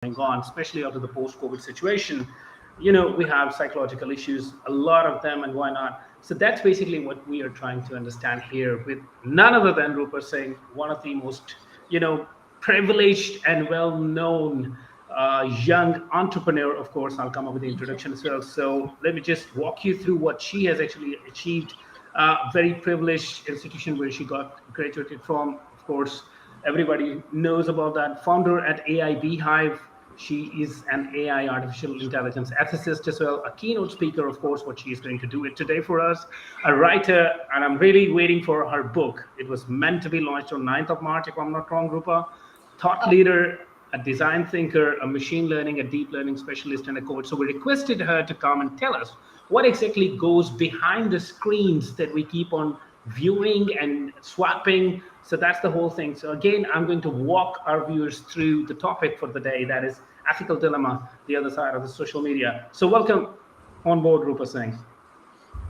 going on, especially after the post-COVID situation. We have psychological issues, a lot of them, and why not? So that's basically what we are trying to understand here with none other than Rupa Singh, one of the most, privileged and well-known young entrepreneur. Of course, I'll come up with the introduction as well. So let me just walk you through what she has actually achieved. Very privileged institution where she got graduated from. Of course, everybody knows about that. Founder at AI Beehive. She is an AI artificial intelligence ethicist as well, a keynote speaker, of course, what she is going to do it today for us, a writer, and I'm really waiting for her book. It was meant to be launched on 9th of March, if I'm not wrong, Rupa. Thought leader, a design thinker, a machine learning, a deep learning specialist, and a coach. So we requested her to come and tell us what exactly goes behind the screens that we keep on viewing and swapping. So that's the whole thing. So again, I'm going to walk our viewers through the topic for the day, that is ethical dilemma, the other side of the social media. So welcome on board, Rupa Singh.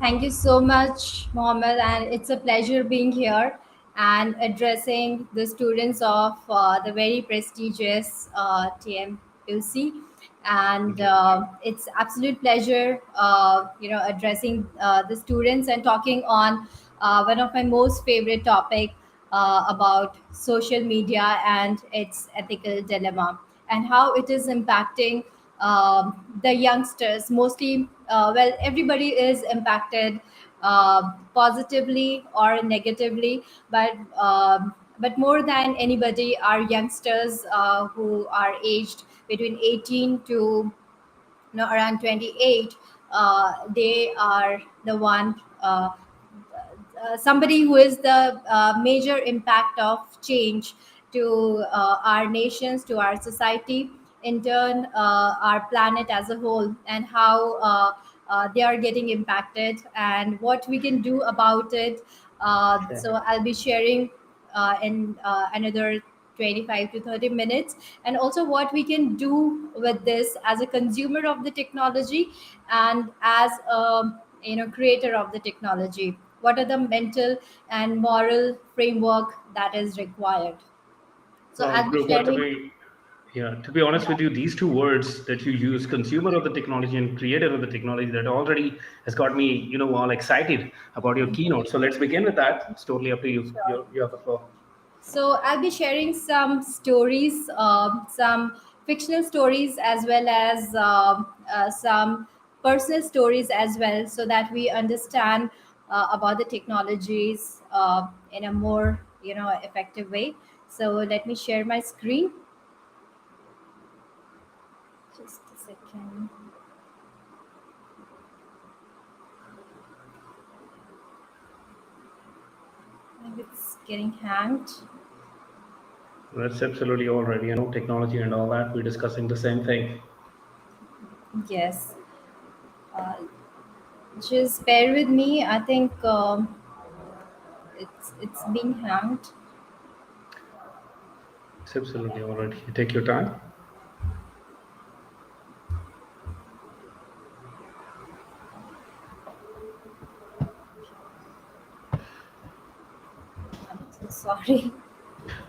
Thank you so much, Mohammed, and it's a pleasure being here and addressing the students of the very prestigious TMUC. And it's absolute pleasure, addressing the students and talking on one of my most favorite topic about social media and its ethical dilemma and how it is impacting the youngsters mostly. Well, everybody is impacted positively or negatively, but more than anybody are youngsters who are aged between 18 to around 28. They are the one, somebody who is the major impact of change to our nations, to our society, in turn, our planet as a whole, and how they are getting impacted and what we can do about it. So I'll be sharing in another 25 to 30 minutes, and also what we can do with this as a consumer of the technology and as a creator of the technology. What are the mental and moral framework that is required? So Well, I'll be Rupa, to sharing. be yeah, to be honest Yeah. with you, these two words that you use, consumer of the technology and creator of the technology, that already has got me, all excited about your keynote. So let's begin with that. It's totally up to you. Sure. You have the floor. So I'll be sharing some stories, some fictional stories, as well as some personal stories as well, so that we understand about the technologies in a more effective way. So let me share my screen. Just a second. Maybe it's getting hanged. That's absolutely all right. Technology and all that. We're discussing the same thing. Yes. Uh, just bear with me. I think it's being hanged. It's absolutely all right. You take your time. I'm so sorry.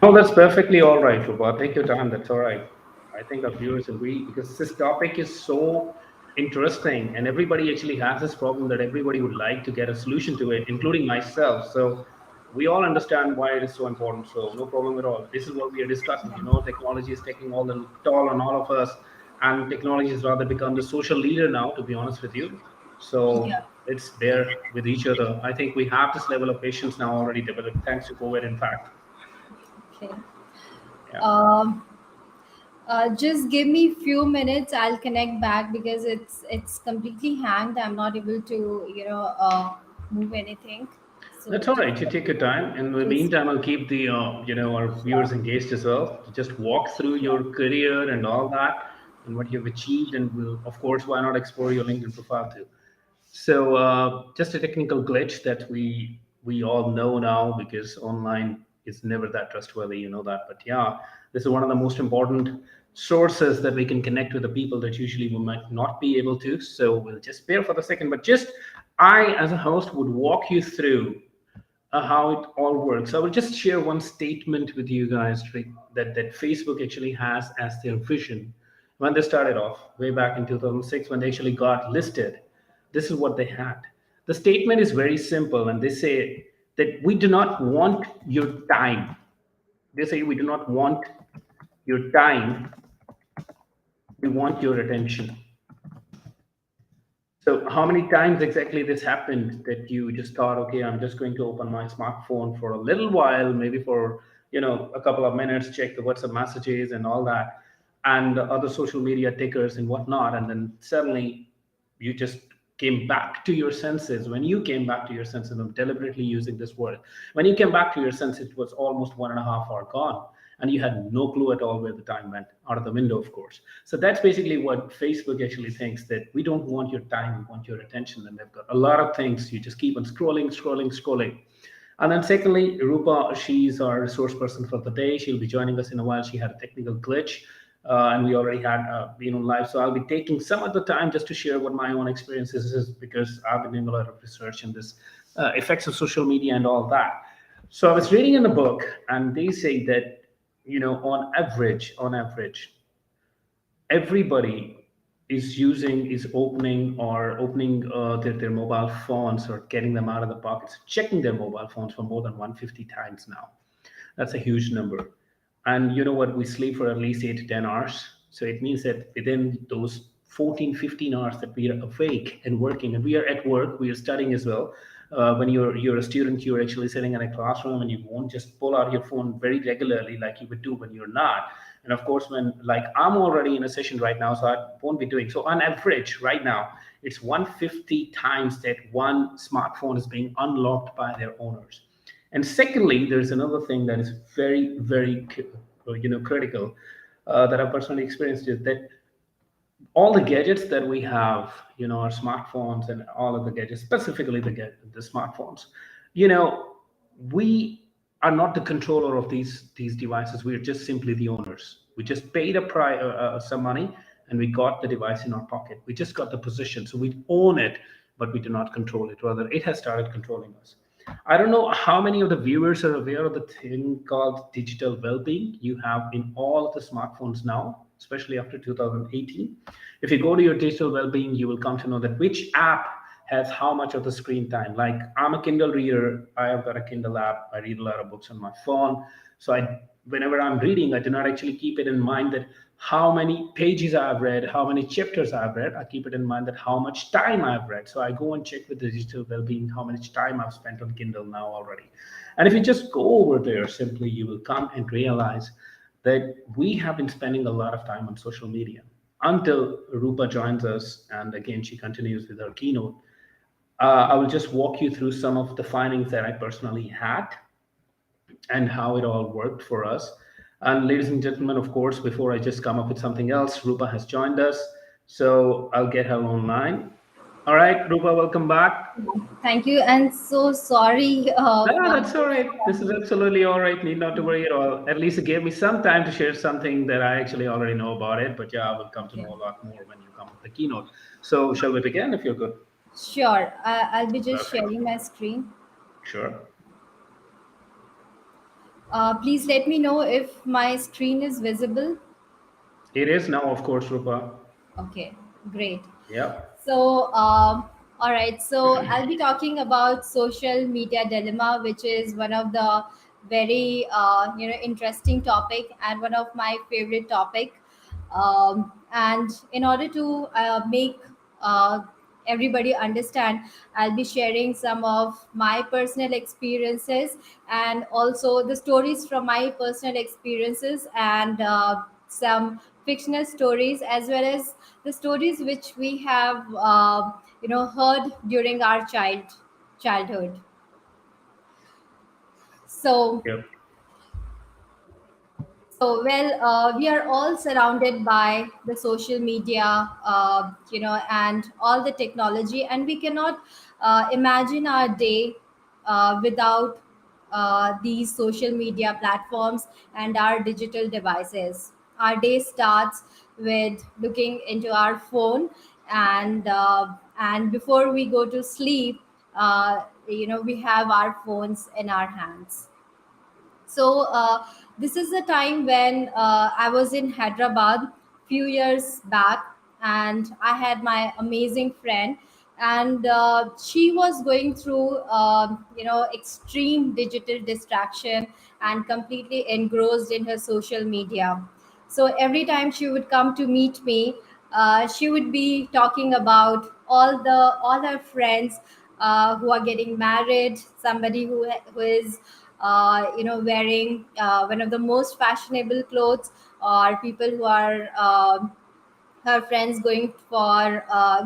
No, that's perfectly all right, Rupa. Take your time. That's all right. I think our viewers agree because this topic is so interesting, and everybody actually has this problem that everybody would like to get a solution to it, including myself. So we all understand why it is so important. So no problem at all. This is what we are discussing. Technology is taking all the toll on all of us, and technology has rather become the social leader now. To be honest with you, so Yeah. let's bear with each other. I think we have this level of patience now already developed, thanks to COVID. In fact, Okay. yeah. Um, just give me few minutes. I'll connect back because it's completely hanged. I'm not able to move anything. So That's all right. You take your time. In the just meantime, I'll keep the our viewers engaged as well. Just walk through your career and all that, and what you've achieved, and we'll, of course, why not explore your LinkedIn profile too. So, just a technical glitch that we all know now, because online is never that trustworthy. You know that, but yeah, this is one of the most important sources that we can connect with the people that usually we might not be able to. So we'll just bear for the second. But just I, as a host, would walk you through how it all works. I will just share one statement with you guys, right, that Facebook actually has as their vision. when they started off way back in 2006, when they actually got listed, this is what they had. The statement is very simple, and they say that we do not want your time. They say we do not want your time, we want your attention. So, how many times exactly this happened that you just thought, okay, I'm just going to open my smartphone for a little while, maybe for a couple of minutes, check the WhatsApp messages and all that, and other social media tickers and whatnot, and then suddenly you just came back to your senses. When you came back to your senses, I'm deliberately using this word. When you came back to your senses, it was almost 1.5 hour gone, and you had no clue at all where the time went out of the window, of course. So that's basically what Facebook actually thinks, that we don't want your time, we want your attention. And they've got a lot of things. You just keep on scrolling, scrolling, scrolling. And then secondly, Rupa, she's our resource person for the day. She'll be joining us in a while. She had a technical glitch, and we already had been on live. So I'll be taking some of the time just to share what my own experiences is, because I've been doing a lot of research in this effects of social media and all that. So I was reading in a book, and they say that on average, everybody is opening their mobile phones, or getting them out of the pockets, checking their mobile phones for more than 150 times now. That's a huge number. And you know what? We sleep for at least 8 to 10 hours. So it means that within those 14, 15 hours that we are awake and working, and we are at work, we are studying as well. When you're a student, you're actually sitting in a classroom, and you won't just pull out your phone very regularly like you would do when you're not. And of course, when, like, I'm already in a session right now, so I won't be doing. So on average, right now, it's 150 times that one smartphone is being unlocked by their owners. And secondly, there's another thing that is very, very, critical, that I've personally experienced, is that all the gadgets that we have, our smartphones and all of the gadgets, specifically the smartphones, you know, we are not the controller of these devices. We are just simply the owners. We just paid some money, and we got the device in our pocket. We just got the position, so we own it, but we do not control it. Rather, it has started controlling us. I don't know how many of the viewers are aware of the thing called digital well-being you have in all of the smartphones now, especially after 2018. If you go to your digital well-being, you will come to know that which app has how much of the screen time. Like, I'm a Kindle reader. I have got a Kindle app. I read a lot of books on my phone. So whenever I'm reading, I do not actually keep it in mind that how many pages I've read, how many chapters I've read. I keep it in mind that how much time I've read. So I go and check with the digital well-being how much time I've spent on Kindle now already. And if you just go over there, simply you will come and realize that we have been spending a lot of time on social media until Rupa joins us, and again she continues with her keynote. I will just walk you through some of the findings that I personally had and how it all worked for us. And ladies and gentlemen, of course, before I just come up with something else, Rupa has joined us. So I'll get her online. All right, Rupa, welcome back. Thank you, and so sorry No, for that's all right. This is absolutely all right. Need not to worry at all. At least it gave me some time to share something that I actually already know about it. But yeah, I will come to yeah. know a lot more when you come with the keynote. So shall we begin if you're good? Sure. I'll be just Perfect. sharing my screen. Sure. Please let me know if my screen is visible. It is now, of course, Rupa. Okay, great. Yep. So, all right. So I'll be talking about social media dilemma, which is one of the very interesting topic and one of my favorite topic. And in order to make everybody understand, I'll be sharing some of my personal experiences and also the stories from my personal experiences and some fictional stories as well as the stories which we have heard during our childhood. So Yep. we are all surrounded by the social media, and all the technology, and we cannot imagine our day without these social media platforms and our digital devices. Our day starts with looking into our phone, and before we go to sleep, we have our phones in our hands. So this is the time when I was in Hyderabad few years back, and I had my amazing friend, and she was going through extreme digital distraction and completely engrossed in her social media. So every time she would come to meet me, she would be talking about all her friends who are getting married, somebody who is wearing one of the most fashionable clothes, or people who are her friends going for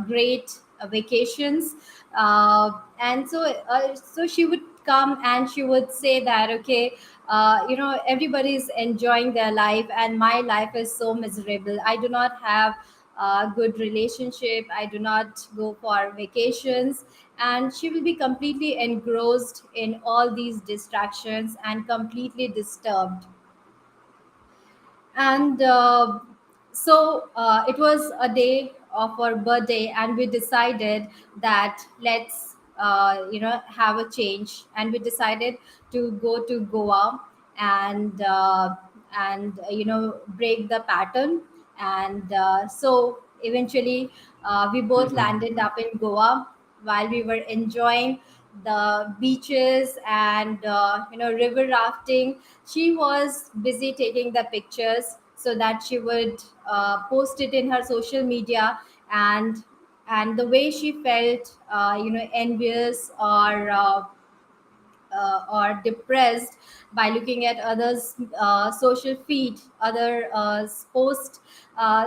great vacations. And so she would come and she would say that, okay, everybody is enjoying their life and my life is so miserable. I do not have a good relationship, I do not go for vacations. And she will be completely engrossed in all these distractions and completely disturbed. And it was a day of our birthday, and we decided that let's have a change, and we decided to go to Goa and break the pattern. And so eventually we both Mhm. landed up in Goa while we were enjoying the beaches and river rafting. She was busy taking the pictures so that she would post it in her social media. And the way she felt envious or depressed by looking at others social feed, other post,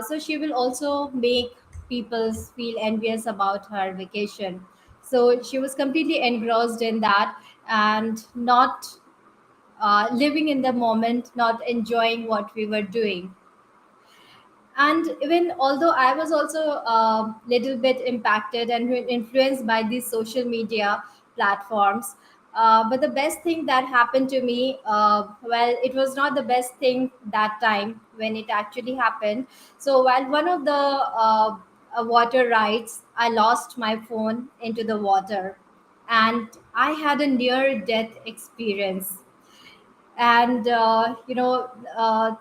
so she will also make people feel envious about her vacation. So she was completely engrossed in that, and not living in the moment, not enjoying what we were doing. And even although I was also a little bit impacted and influenced by these social media platforms, but the best thing that happened to me, well, it was not the best thing that time when it actually happened. So while one of the water rides, I lost my phone into the water, and I had a near death experience. And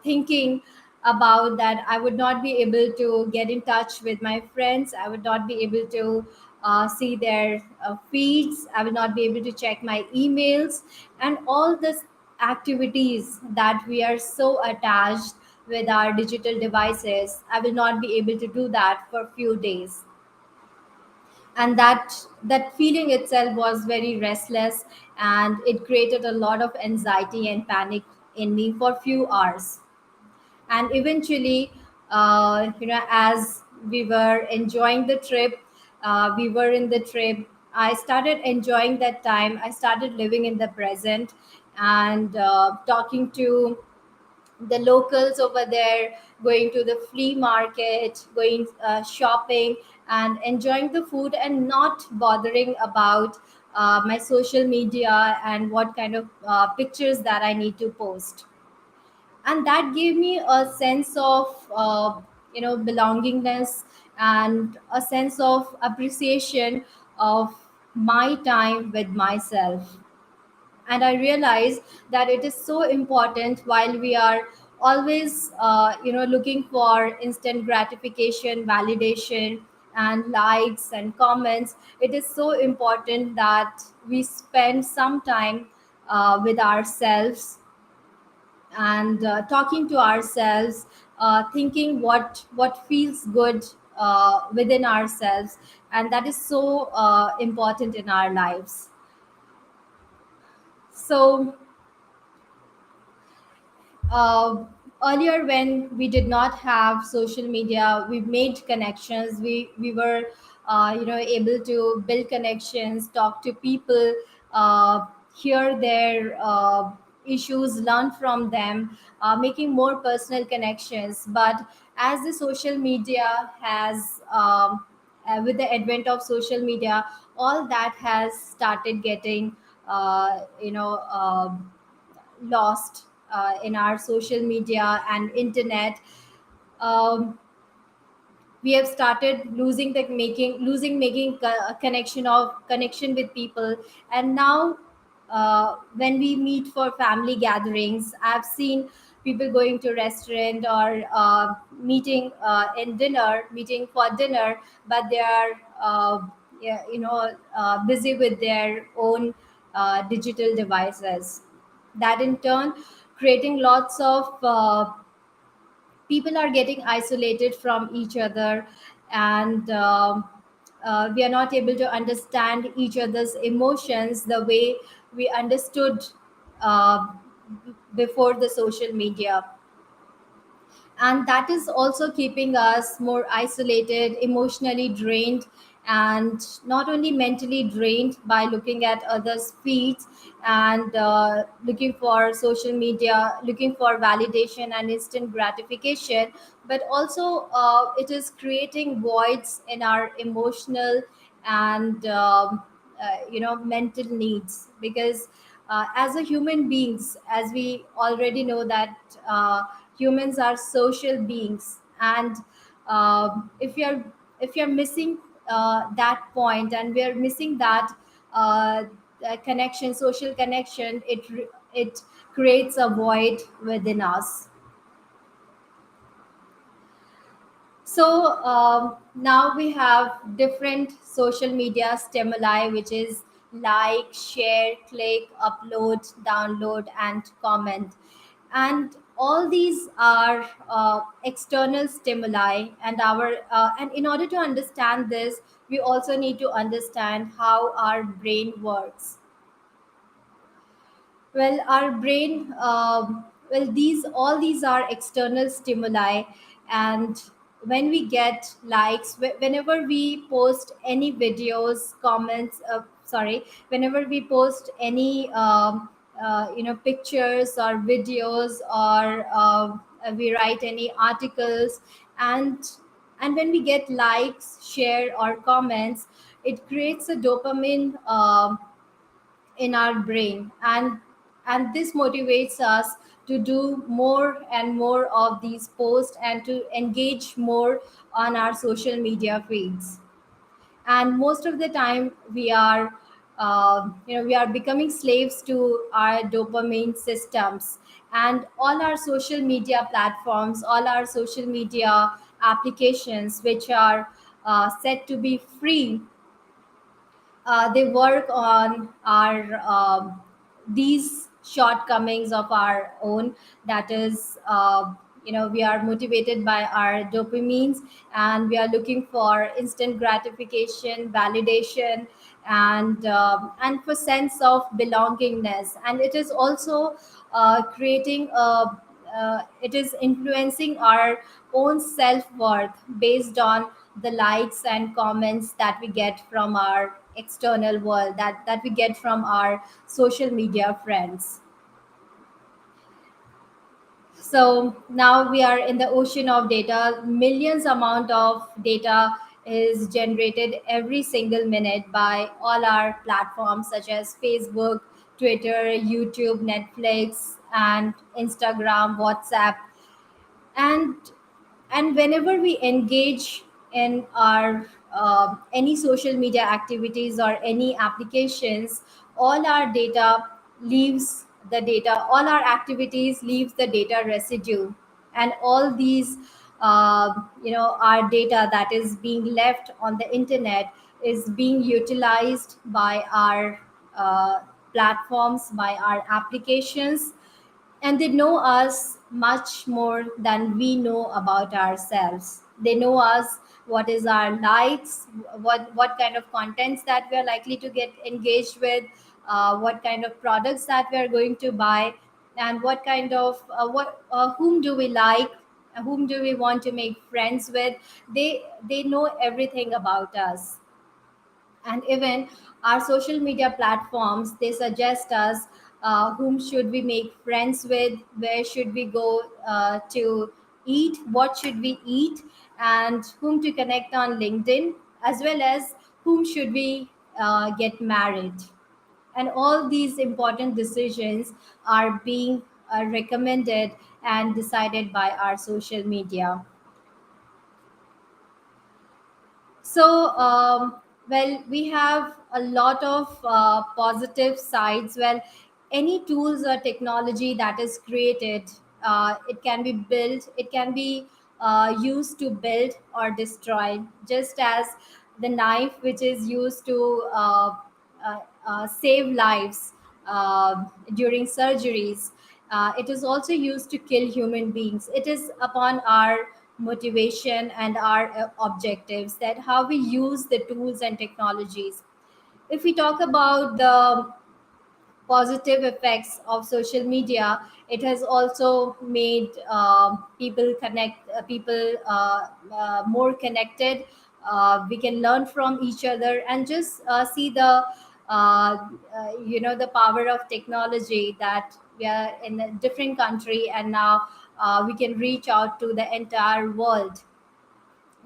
thinking about that, I would not be able to get in touch with my friends, I would not be able to see their feeds, I will not be able to check my emails, and all this activities that we are so attached with our digital devices, I will not be able to do that for a few days. And that feeling itself was very restless, and it created a lot of anxiety and panic in me for few hours. And eventually, as we were enjoying the trip, we were in the trip, I started enjoying that time, I started living in the present, and talking to the locals over there, going to the flea market, going shopping, and enjoying the food, and not bothering about my social media and what kind of pictures that I need to post. And that gave me a sense of belongingness, and a sense of appreciation of my time with myself. And I realize that it is so important, while we are always looking for instant gratification, validation, and likes and comments, it is so important that we spend some time with ourselves, and talking to ourselves, thinking what feels good within ourselves, and that is so important in our lives. So uh, earlier, when we did not have social media, we made connections, we were able to build connections, talk to people, hear their issues, learn from them, making more personal connections. But as the social media has with the advent of social media, all that has started getting lost in our social media and internet. um, we have started losing making connection with people. And now when we meet for family gatherings, I've seen people going to restaurant or meeting in dinner, meeting for dinner, but they are yeah, busy with their own digital devices. That in turn creating lots of people are getting isolated from each other, and we are not able to understand each other's emotions the way we understood uh, before the social media. And that is also keeping us more isolated, emotionally drained, and not only mentally drained by looking at others feeds and looking for social media, looking for validation and instant gratification, but also it is creating voids in our emotional and mental needs. Because as a human beings, as we already know that humans are social beings, and if you're missing that point, and we are missing that uh, connection, social connection, it creates a void within us. So now we have different social media stimuli, which is like, share, click, upload, download, and comment. And all these are external stimuli, and and in order to understand this, we also need to understand how our brain works. Well, our brain, these all these are external stimuli, and when we get likes, whenever we post any videos, comments, sorry, whenever we post any pictures or videos, or we write any articles, and when we get likes, share, or comments, it creates a dopamine in our brain, and this motivates us to do more and more of these posts and to engage more on our social media feeds. And most of the time we are we are becoming slaves to our dopamine systems, and all our social media platforms, all our social media applications which are said to be free, they work on our these shortcomings of our own. That is, we are motivated by our dopamines, and we are looking for instant gratification, validation, and for sense of belongingness. And it is also creating a it is influencing our own self-worth based on the likes and comments that we get from our external world, that we get from our social media friends. So now we are in the ocean of data. Millions amount of data is generated every single minute by all our platforms such as Facebook, Twitter, YouTube, Netflix, and Instagram, WhatsApp. And and whenever we engage in our any social media activities or any applications, all our data leaves the data, all our activities leaves the data residue. And all these our data that is being left on the internet is being utilized by our platforms, by our applications, and they know us much more than we know about ourselves. They know us, what is our likes, what kind of contents that we are likely to get engaged with, what kind of products that we are going to buy, and what kind of what whom do we like, whom do we want to make friends with. They know everything about us. And even our social media platforms, they suggest us whom should we make friends with, where should we go to eat, what should we eat, and whom to connect on LinkedIn, as well as whom should we get married. And all these important decisions are being recommended and decided by our social media. So, we have a lot of positive sides. Well, any tools or technology that is created, It can be built, it can be used to build or destroy, just as the knife which is used to save lives during surgeries, it is also used to kill human beings. It is upon our motivation and our objectives, that how we use the tools and technologies. If we talk about the positive effects of social media, it has also made people more connected. We can learn from each other and just see the power of technology, that we are in a different country, and now we can reach out to the entire world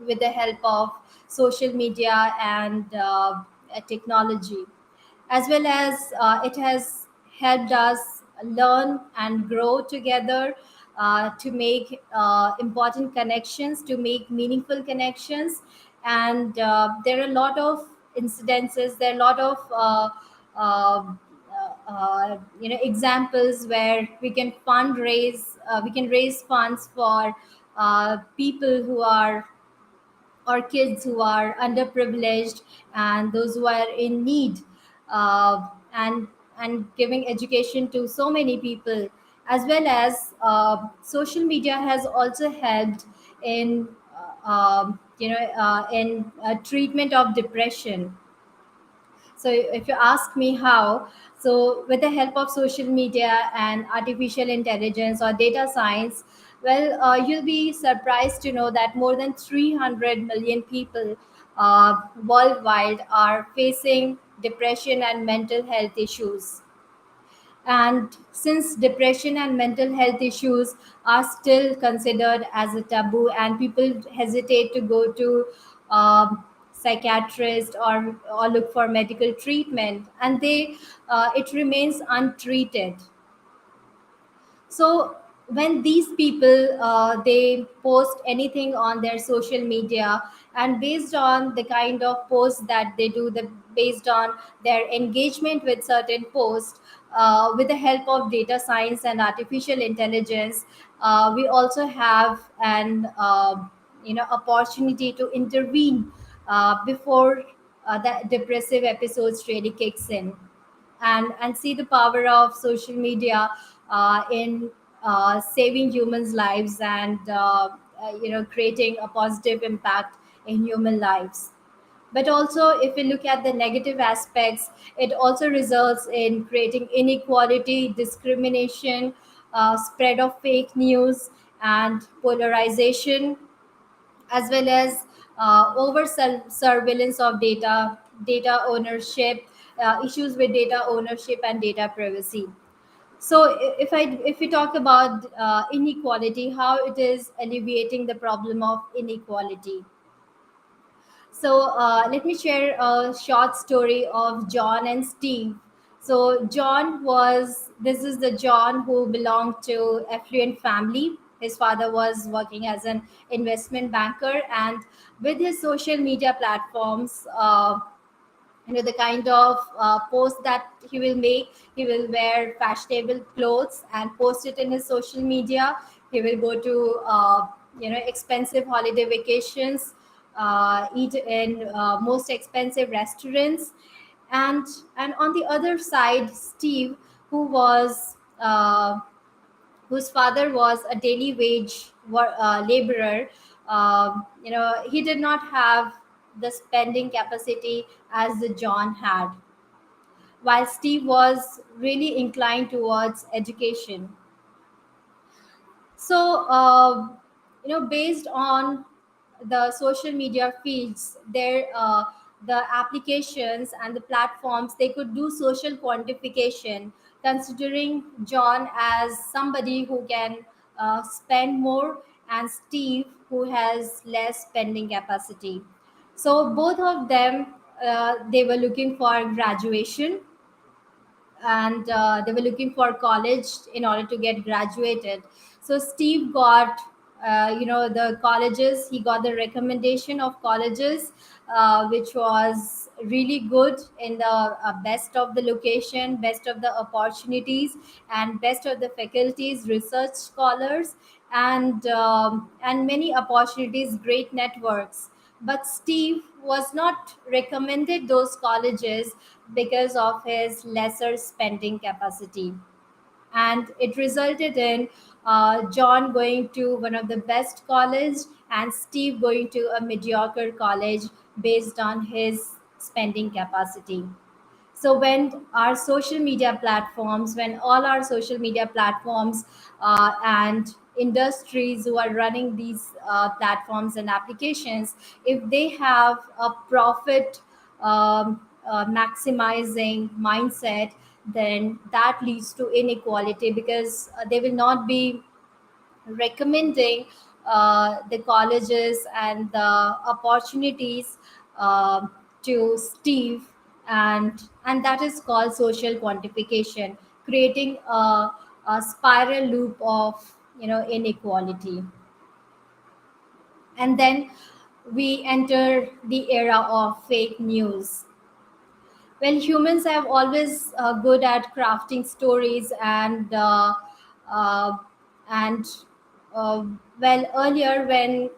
with the help of social media and technology, as well as it has helped us learn and grow together, to make important connections, to make meaningful connections. And there are a lot of incidences, there are a lot of uh, examples where we can raise funds for people who are, or kids who are underprivileged, and those who are in need, uh, and giving education to so many people, as well as social media has also helped in in treatment of depression. So if you ask me how, so with the help of social media and artificial intelligence or data science, well, you'll be surprised to know that more than 300 million people worldwide are facing depression and mental health issues. And since depression and mental health issues are still considered as a taboo, and people hesitate to go to psychiatrist, or look for medical treatment, and they it remains untreated. So when these people they post anything on their social media, and based on the kind of posts that they do, based on their engagement with certain posts, with the help of data science and artificial intelligence, we also have an opportunity to intervene before the depressive episodes really kicks in, and see the power of social media in saving humans' lives, and creating a positive impact in human lives. But also, if we look at the negative aspects, it also results in creating inequality, discrimination, spread of fake news, and polarization, as well as over surveillance of data ownership, issues with data ownership and data privacy. So if we talk about inequality, how it is alleviating the problem of inequality. So let me share a short story of John and Steve. So this is the John who belonged to affluent family. His father was working as an investment banker, and with his social media platforms, the kind of post that he will make, he will wear fashionable clothes and post it in his social media. He will go to expensive holiday vacations, eat in most expensive restaurants. And on the other side, Steve, who was whose father was a daily wage laborer, he did not have the spending capacity as the John had, while Steve was really inclined towards education. So, based on the social media feeds, the applications and the platforms, they could do social quantification, considering John as somebody who can spend more, and Steve who has less spending capacity. So both of them, they were looking for graduation, and they were looking for college in order to get graduated. So Steve got the colleges. He got the recommendation of colleges, which was really good in the best of the location, best of the opportunities, and best of the faculties, research scholars, and many opportunities, great networks. But Steve was not recommended those colleges because of his lesser spending capacity, and it resulted in John going to one of the best college and Steve going to a mediocre college based on his spending capacity. So when all our social media platforms and industries who are running these platforms and applications, if they have a profit maximizing mindset, then that leads to inequality, because they will not be recommending the colleges and the opportunities uh, to Steve, and that is called social quantification, creating a spiral loop of inequality. And then we enter the era of fake news. Well, humans have always good at crafting stories, uh, and uh, well, earlier when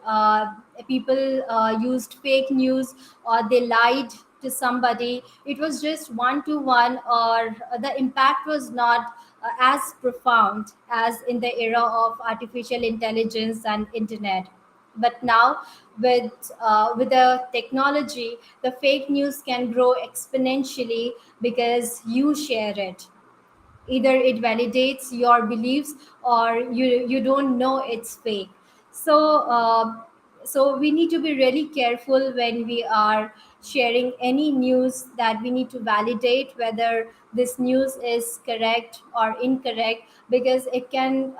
people used fake news or they lied to somebody, it was just one to one, or the impact was not as profound as in the era of artificial intelligence and internet. But now, with the technology, the fake news can grow exponentially because you share it. Either it validates your beliefs, or you don't know it's fake. So uh, so we need to be really careful when we are sharing any news, that we need to validate whether this news is correct or incorrect, because it can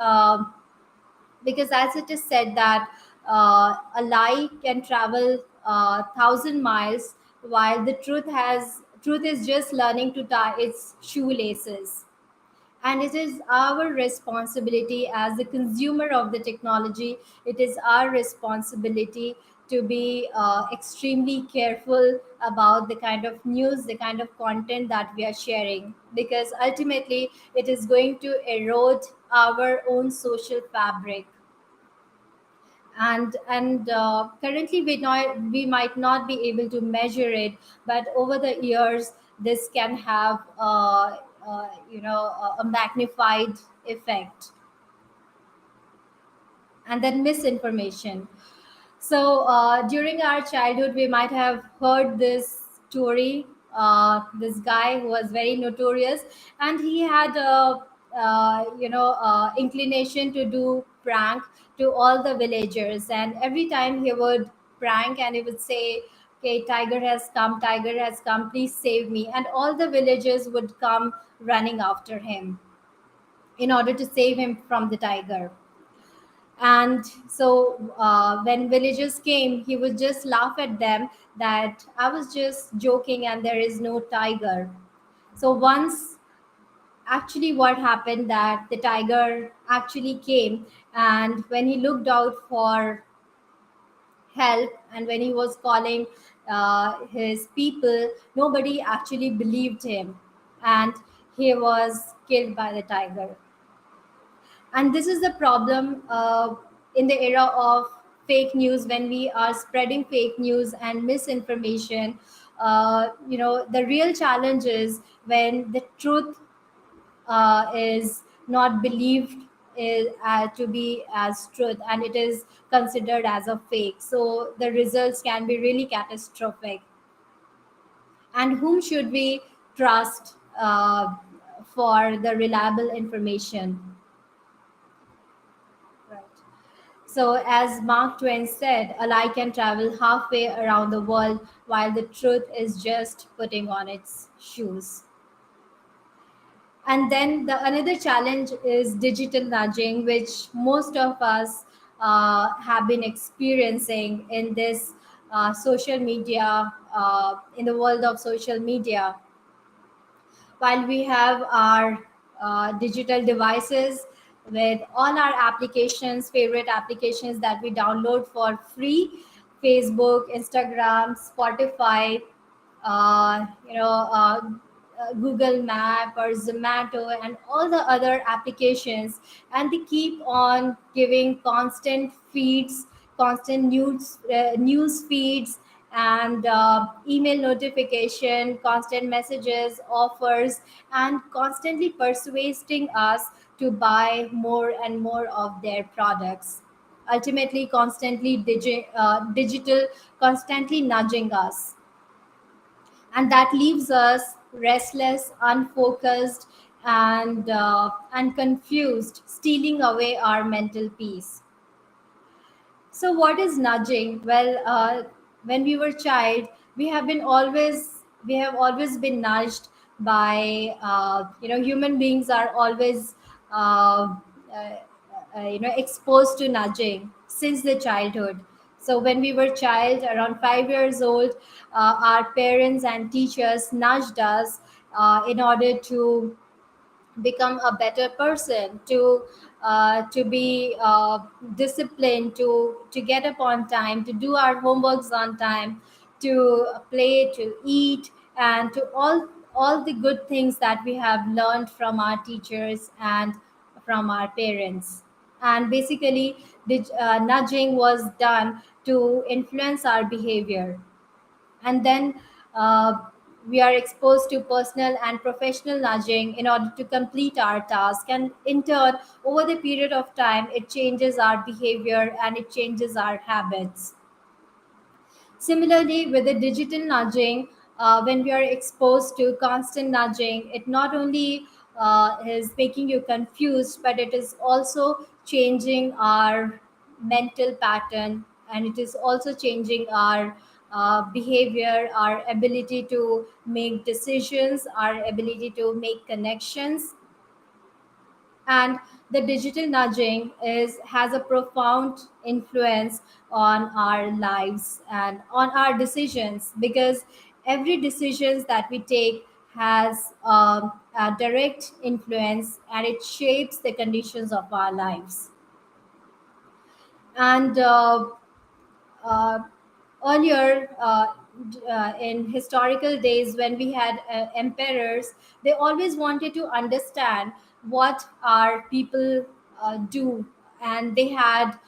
because as it is said that a lie can travel 1,000 miles, while the truth is just learning to tie its shoelaces. And it is our responsibility as the consumer of the technology, it is our responsibility to be extremely careful about the kind of news, the kind of content that we are sharing, because ultimately it is going to erode our own social fabric. And currently we might not be able to measure it, but over the years this can have a magnified effect. And then misinformation. So during our childhood, we might have heard this story. This guy who was very notorious, and he had a inclination to do prank to all the villagers. And every time he would prank, and he would say, "Okay, tiger has come, please save me." And all the villagers would come running after him in order to save him from the tiger. And so when villagers came, he would just laugh at them that I was just joking and there is no tiger. So once, actually what happened, that the tiger actually came, and when he looked out for help, and when he was calling his people, nobody actually believed him, and he was killed by the tiger. And this is the problem in the era of fake news. When we are spreading fake news and misinformation, the real challenge is when the truth is not believed to be as truth, and it is considered as a fake, so the results can be really catastrophic. And whom should we trust for the reliable information? Right. So, as Mark Twain said, a lie can travel halfway around the world while the truth is just putting on its shoes. And then the another challenge is digital nudging, which most of us have been experiencing in this social media, in the world of social media. While we have our digital devices, with all our applications, favorite applications that we download for free: Facebook, Instagram, Spotify, you know, Google Map or Zomato, and all the other applications. And they keep on giving constant feeds, constant news feeds, and email notification, constant messages, offers, and constantly persuading us to buy more and more of their products. Ultimately, constantly digital, constantly nudging us, and that leaves us restless, unfocused, and confused, stealing away our mental peace. So, what is nudging? Well, when we were child, we have always been nudged by, human beings are always uh, uh, exposed to nudging since the childhood. So when we were child, around 5 years old, our parents and teachers nudged us in order to become a better person, to be disciplined, to get up on time, to do our homeworks on time, to play, to eat, and to all the good things that we have learned from our teachers and from our parents. And basically, nudging was done to influence our behavior. And then uh, we are exposed to personal and professional nudging in order to complete our task, and in turn, over the period of time, it changes our behavior and it changes our habits. Similarly, with the digital nudging, when we are exposed to constant nudging, it not only is making you confused, but it is also changing our mental pattern, and it is also changing our behavior, our ability to make decisions, our ability to make connections. And the digital nudging is has a profound influence on our lives and on our decisions, because every decisions that we take has a direct influence, and it shapes the conditions of our lives. And uh, earlier, in historical days, when we had emperors, they always wanted to understand what our people do. And they had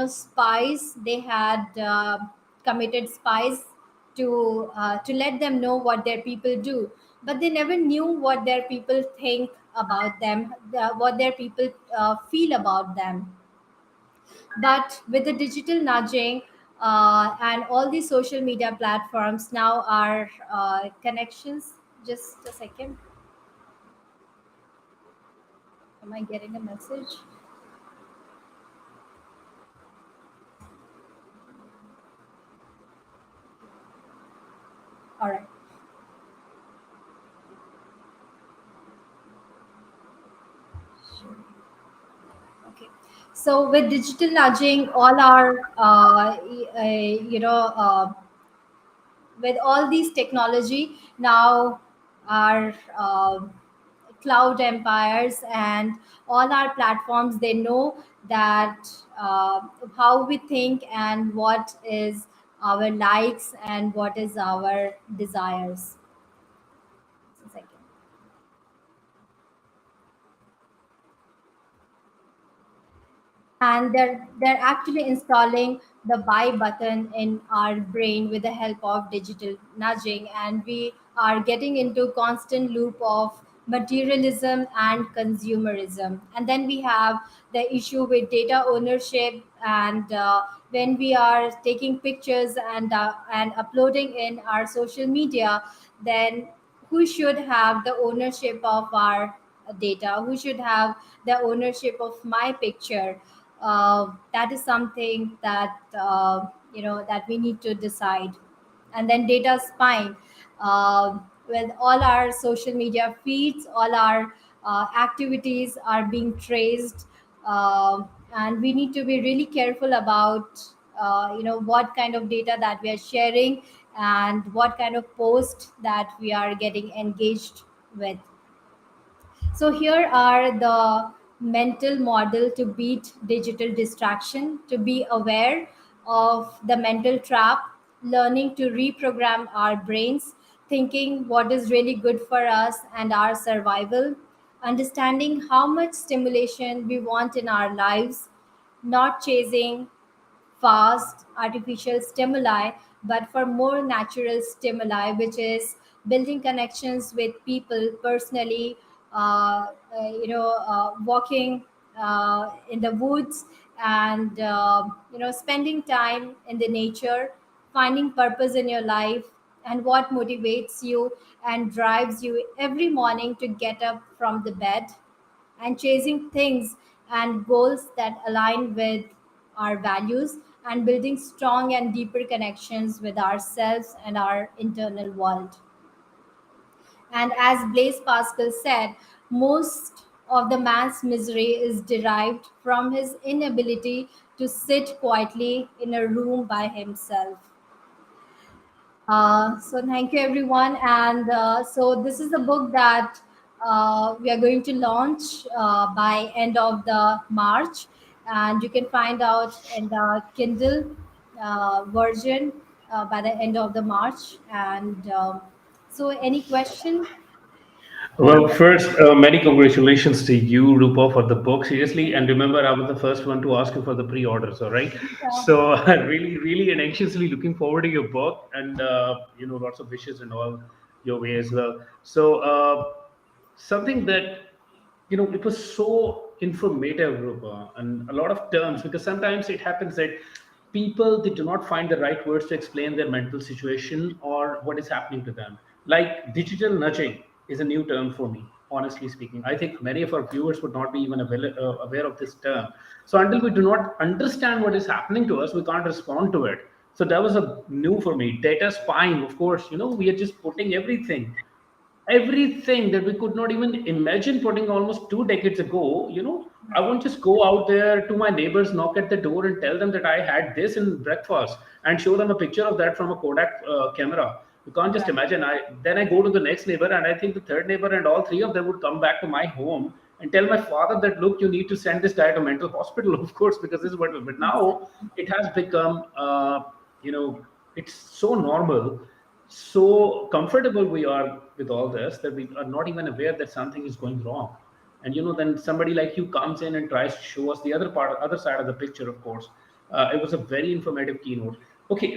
spies. They had committed spies to let them know what their people do, but they never knew what their people think about them, what their people feel about them. But with the digital nudging and all these social media platforms, now our connections. Just a second. Am I getting a message? All right. Okay. So with digital nudging, all our with all these technology now, our cloud empires and all our platforms, they know that how we think and what is our likes and what is our desires. Just a second. And they're actually installing the buy button in our brain with the help of digital nudging, and we are getting into constant loop of materialism and consumerism. And then we have the issue with data ownership, and when we are taking pictures and uploading in our social media, then who should have the ownership of our data? Who should have the ownership of my picture? That is something that that we need to decide. And then data spying, with all our social media feeds, all our activities are being traced. And we need to be really careful about what kind of data that we are sharing, and what kind of post that we are getting engaged with. So here are the mental model to beat digital distraction, to be aware of the mental trap, learning to reprogram our brains, thinking what is really good for us and our survival, understanding how much stimulation we want in our lives, not chasing fast artificial stimuli, but for more natural stimuli, which is building connections with people personally, walking in the woods, and spending time in the nature, finding purpose in your life, and what motivates you and drives you every morning to get up from the bed, and chasing things and goals that align with our values, and building strong and deeper connections with ourselves and our internal world. And as Blaise Pascal said, most of the man's misery is derived from his inability to sit quietly in a room by himself. So thank you everyone, and so this is the book that we are going to launch by end of the March, and you can find out in the Kindle version by the end of the March. And so, any question for Well, the? first, many congratulations to you, Rupa, for the book. Seriously, and remember, I was the first one to ask you for the pre-orders. All right, so really, really, and anxiously looking forward to your book, and lots of wishes and all your way as well. So, something that it was so informative, Rupa, and a lot of terms, because sometimes it happens that people, they do not find the right words to explain their mental situation or what is happening to them. Like digital nudging is a new term for me, honestly speaking. I think many of our viewers would not be even aware of this term. So until we do not understand what is happening to us, we can't respond to it. So that was a new for me. Data spying, of course, we are just putting everything that we could not even imagine putting almost 2 decades ago. I won't just go out there to my neighbors, knock at the door, and tell them that I had this in breakfast and show them a picture of that from a Kodak camera. You can't just Right. imagine. I go to the next neighbor, and I think the third neighbor and all three of them would come back to my home and tell my father that, look, you need to send this guy to mental hospital, of course, because this is what. But now it has become, you know it's so normal, so comfortable we are with all this, that we are not even aware that something is going wrong. And then somebody like you comes in and tries to show us the other side of the picture, of course. It was a very informative keynote. Okay,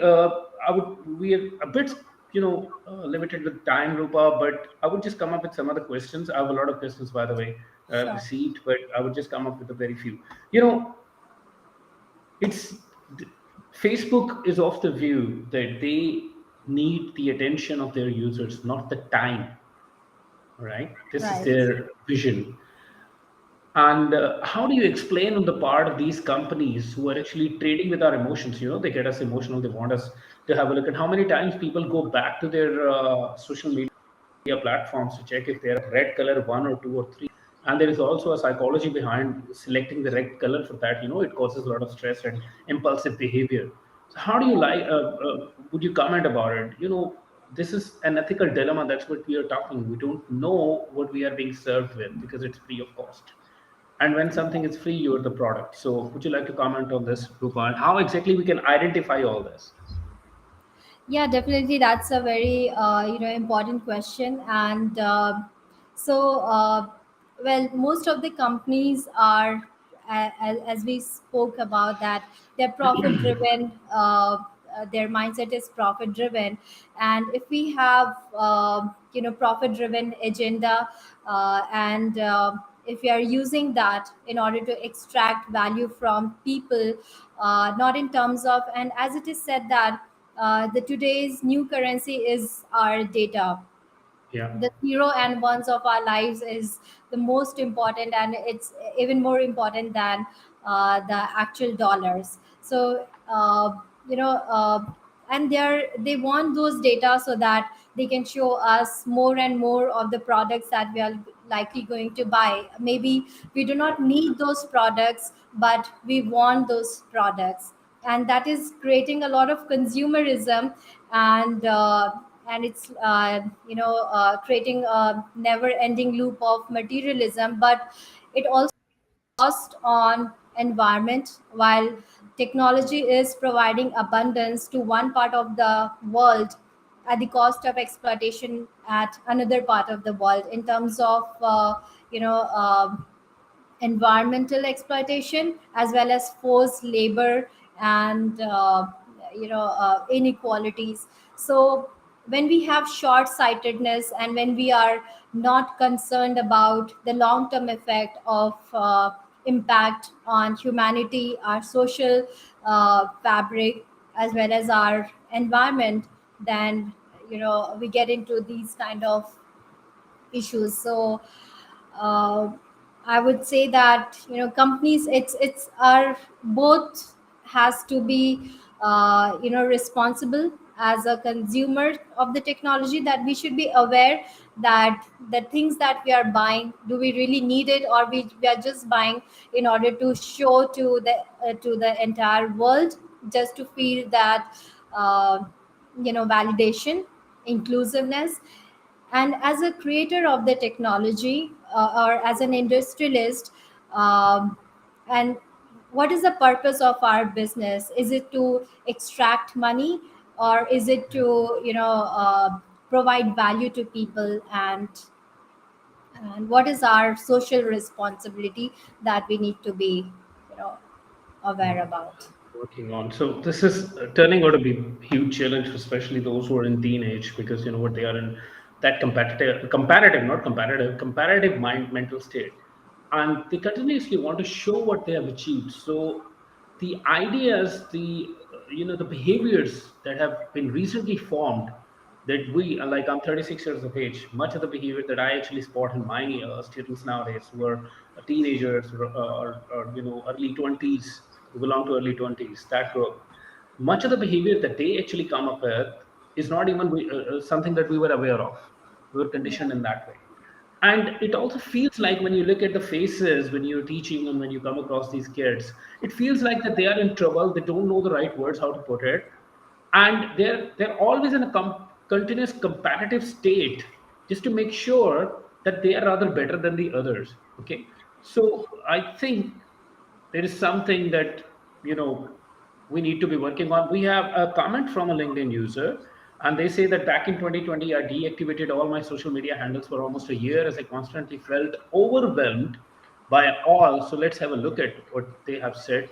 we are a bit limited with time, Rupa, but I would just come up with some other questions. I have a lot of questions, by the way, Sure. received, but I would just come up with a very few. you know it's Facebook is of the view that they need the attention of their users, not the time. Right, this is Right. their vision. And how do you explain on the part of these companies who are actually trading with our emotions? They get us emotional, they want us to have a look at how many times people go back to their social media platforms to check if they're red color one or two or three. And there is also a psychology behind selecting the red color for that. It causes a lot of stress and impulsive behavior. So how do you would you comment about it? This is an ethical dilemma. That's what we are talking. We don't know what we are being served with because it's free of cost. And when something is free, you're the product. So would you like to comment on this, Rupa, and how exactly we can identify all this? Yeah, definitely. That's a very important question, and well, most of the companies are, as we spoke about, that they're profit driven. Their mindset is profit driven, and if we have profit driven agenda, and if we are using that in order to extract value from people, not in terms of, and as it is said that the today's new currency is our data. Yeah. The zero and ones of our lives is the most important, and it's even more important than the actual dollars. So and they want those data so that they can show us more and more of the products that we are likely going to buy. Maybe we do not need those products, but we want those products, and that is creating a lot of consumerism, and it's creating a never ending loop of materialism. But it also cost on environment, while technology is providing abundance to one part of the world at the cost of exploitation at another part of the world in terms of you know environmental exploitation as well as forced labor and inequalities. So when we have short sightedness and when we are not concerned about the long term effect of impact on humanity, our social fabric, as well as our environment, then we get into these kind of issues. So uh, I would say that companies, it's our both has to be responsible as a consumer of the technology, that we should be aware that the things that we are buying, do we really need it, or we are just buying in order to show to the entire world, just to feel that uh, validation, inclusiveness. And as a creator of the technology, or as an industrialist, and what is the purpose of our business? Is it to extract money, or is it to provide value to people? And what is our social responsibility that we need to be you know aware about? Working on. So this is turning out to be a huge challenge, especially those who are in teenage, because you know what, they are in that not comparative mental state, and they continuously want to show what they have achieved. So the ideas, the behaviors that have been recently formed, that we like, I'm 36 years of age. Much of the behavior that I actually spot in my students nowadays, who are teenagers, or early 20s, who belong to early 20s, that group, much of the behavior that they actually come up with is not even something that we were aware of. We were conditioned in that way. And it also feels like, when you look at the faces when you're teaching and when you come across these kids, it feels like that they are in trouble. They don't know the right words, how to put it, and they're always in a continuous competitive state, just to make sure that they are rather better than the others. Okay, so I think there is something that you know we need to be working on. We have a comment from a LinkedIn user, and they say that back in 2020, I deactivated all my social media handles for almost a year, as I constantly felt overwhelmed by all. So let's have a look at what they have said.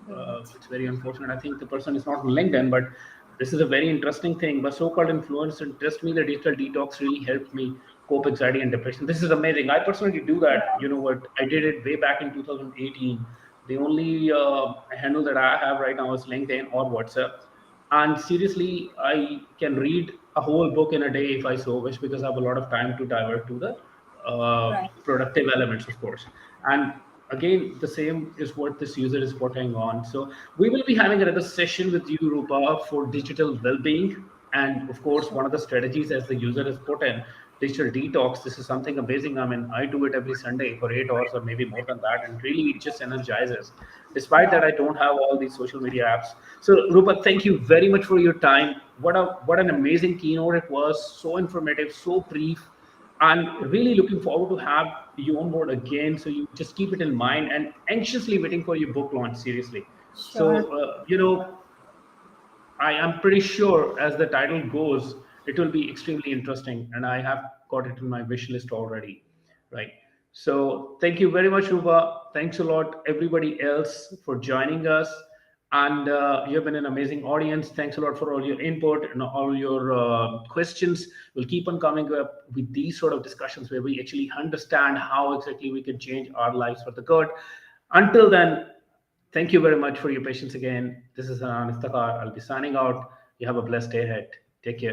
It's very unfortunate. I think the person is not on LinkedIn, but this is a very interesting thing. But so-called influencer trust me, the digital detox really helped me cope anxiety and depression. This is amazing. I personally do that. You know what? I did it way back in 2018. The only handle that I have right now is LinkedIn or WhatsApp. And seriously, I can read a whole book in a day if I so wish, because I have a lot of time to divert to the Right. productive elements, of course. And again, the same is what this user is putting on. So we will be having another session with you, Rupa, for digital well-being. And of course, Sure. one of the strategies, as the user has put in, digital detox. This is something amazing. I mean, I do it every Sunday for 8 hours or maybe more than that, and really it just energizes. Despite that, Right. I don't have all these social media apps. So, Rupa, thank you very much for your time. What an amazing keynote it was. So informative, so brief, and really looking forward to have you on board again. So you just keep it in mind, and anxiously waiting for your book launch. Seriously. Sure. So I am pretty sure, as the title goes, it will be extremely interesting, and I have got it in my wish list already. Right. So thank you very much, Rupa. Thanks a lot, everybody else, for joining us. And you've been an amazing audience. Thanks a lot for all your input and all your questions. We'll keep on coming up with these sort of discussions where we actually understand how exactly we can change our lives for the good. Until then, thank you very much for your patience again. This is Hanan Istakar. I'll be signing out. You have a blessed day ahead. Take care.